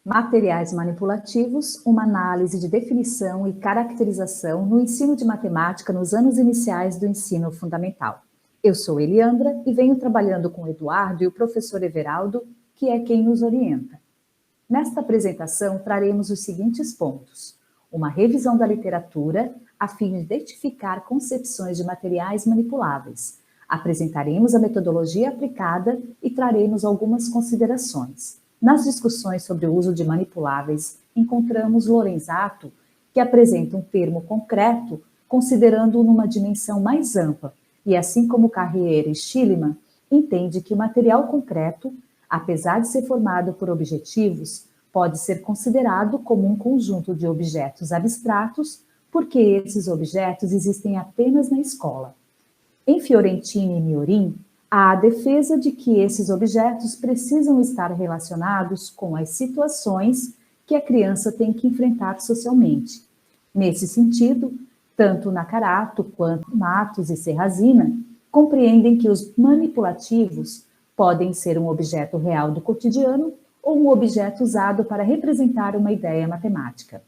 Materiais manipulativos, uma análise de definição e caracterização no ensino de matemática nos anos iniciais do ensino fundamental. Eu sou Eliandra e venho trabalhando com o Eduardo e o professor Everaldo, que é quem nos orienta. Nesta apresentação, traremos os seguintes pontos: uma revisão da literatura, a fim de identificar concepções de materiais manipuláveis. Apresentaremos a metodologia aplicada e traremos algumas considerações. Nas discussões sobre o uso de manipuláveis, encontramos Lorenzato, que apresenta um termo concreto, considerando-o numa dimensão mais ampla, e assim como Carrier e Schliemann, entende que o material concreto, apesar de ser formado por objetivos, pode ser considerado como um conjunto de objetos abstratos, porque esses objetos existem apenas na escola. Em Fiorentini e Miorin, há a defesa de que esses objetos precisam estar relacionados com as situações que a criança tem que enfrentar socialmente. Nesse sentido, tanto Nakarato quanto Matos e Serrazina compreendem que os manipulativos podem ser um objeto real do cotidiano ou um objeto usado para representar uma ideia matemática.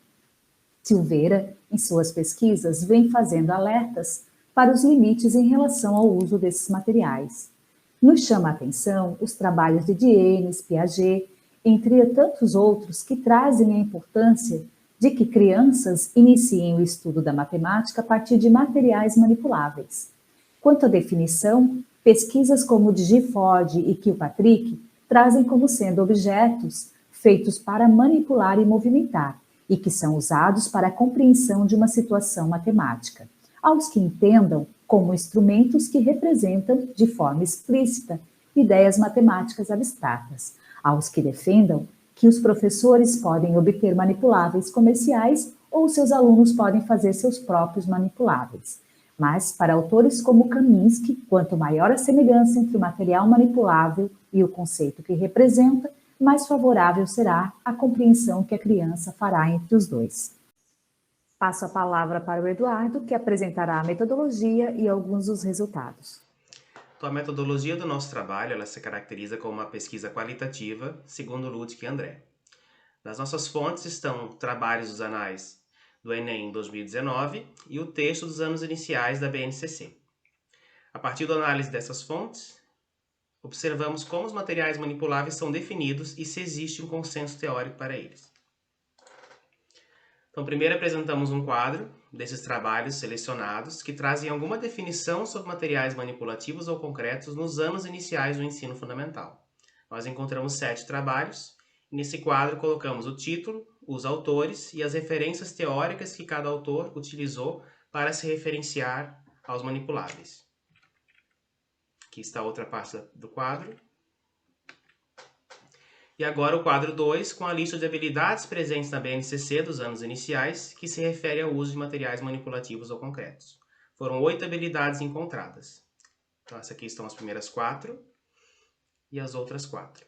Silveira, em suas pesquisas, vem fazendo alertas para os limites em relação ao uso desses materiais. Nos chama a atenção os trabalhos de Dienes, Piaget, entre tantos outros que trazem a importância de que crianças iniciem o estudo da matemática a partir de materiais manipuláveis. Quanto à definição, pesquisas como de Gifford e Kilpatrick trazem como sendo objetos feitos para manipular e movimentar, e que são usados para a compreensão de uma situação matemática. Aos que entendam como instrumentos que representam, de forma explícita, ideias matemáticas abstratas. Aos que defendam que os professores podem obter manipuláveis comerciais ou seus alunos podem fazer seus próprios manipuláveis. Mas, para autores como Kaminsky, quanto maior a semelhança entre o material manipulável e o conceito que representa, mais favorável será a compreensão que a criança fará entre os dois. Passo a palavra para o Eduardo, que apresentará a metodologia e alguns dos resultados. Então, a metodologia do nosso trabalho ela se caracteriza como uma pesquisa qualitativa, segundo Ludwig e André. Nas nossas fontes estão trabalhos dos anais do Enem 2019 e o texto dos anos iniciais da BNCC. A partir da análise dessas fontes, observamos como os materiais manipuláveis são definidos e se existe um consenso teórico para eles. Então, primeiro apresentamos um quadro desses trabalhos selecionados que trazem alguma definição sobre materiais manipulativos ou concretos nos anos iniciais do ensino fundamental. Nós encontramos 7 trabalhos e nesse quadro colocamos o título, os autores e as referências teóricas que cada autor utilizou para se referenciar aos manipuláveis. Aqui está outra parte do quadro. E agora o quadro 2, com a lista de habilidades presentes na BNCC dos anos iniciais, que se refere ao uso de materiais manipulativos ou concretos. Foram 8 habilidades encontradas. Então, essas aqui estão as primeiras 4 e as outras 4.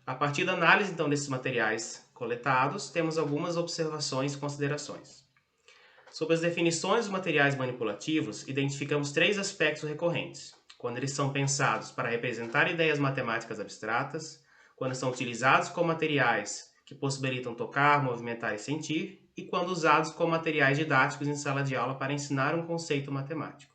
A partir da análise, então, desses materiais coletados, temos algumas observações e considerações. Sobre as definições dos materiais manipulativos, identificamos 3 aspectos recorrentes: quando eles são pensados para representar ideias matemáticas abstratas, quando são utilizados como materiais que possibilitam tocar, movimentar e sentir, e quando usados como materiais didáticos em sala de aula para ensinar um conceito matemático.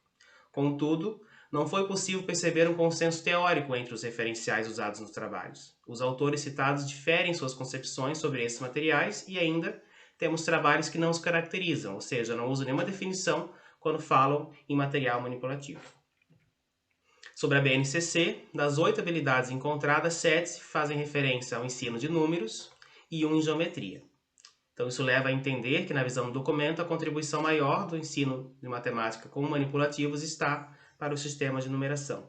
Contudo, não foi possível perceber um consenso teórico entre os referenciais usados nos trabalhos. Os autores citados diferem em suas concepções sobre esses materiais e ainda temos trabalhos que não os caracterizam, ou seja, não usam nenhuma definição quando falam em material manipulativo. Sobre a BNCC, das 8 habilidades encontradas, 7 fazem referência ao ensino de números e 1 em geometria. Então isso leva a entender que na visão do documento a contribuição maior do ensino de matemática com manipulativos está para os sistemas de numeração.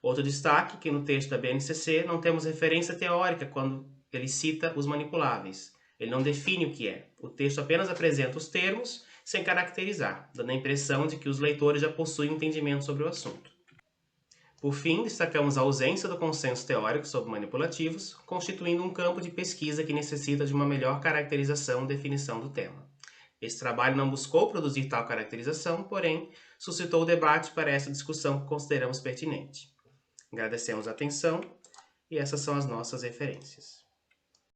Outro destaque que no texto da BNCC não temos referência teórica quando ele cita os manipuláveis. Ele não define o que é. O texto apenas apresenta os termos sem caracterizar, dando a impressão de que os leitores já possuem entendimento sobre o assunto. Por fim, destacamos a ausência do consenso teórico sobre manipulativos, constituindo um campo de pesquisa que necessita de uma melhor caracterização e definição do tema. Esse trabalho não buscou produzir tal caracterização, porém, suscitou debate para essa discussão que consideramos pertinente. Agradecemos a atenção e essas são as nossas referências.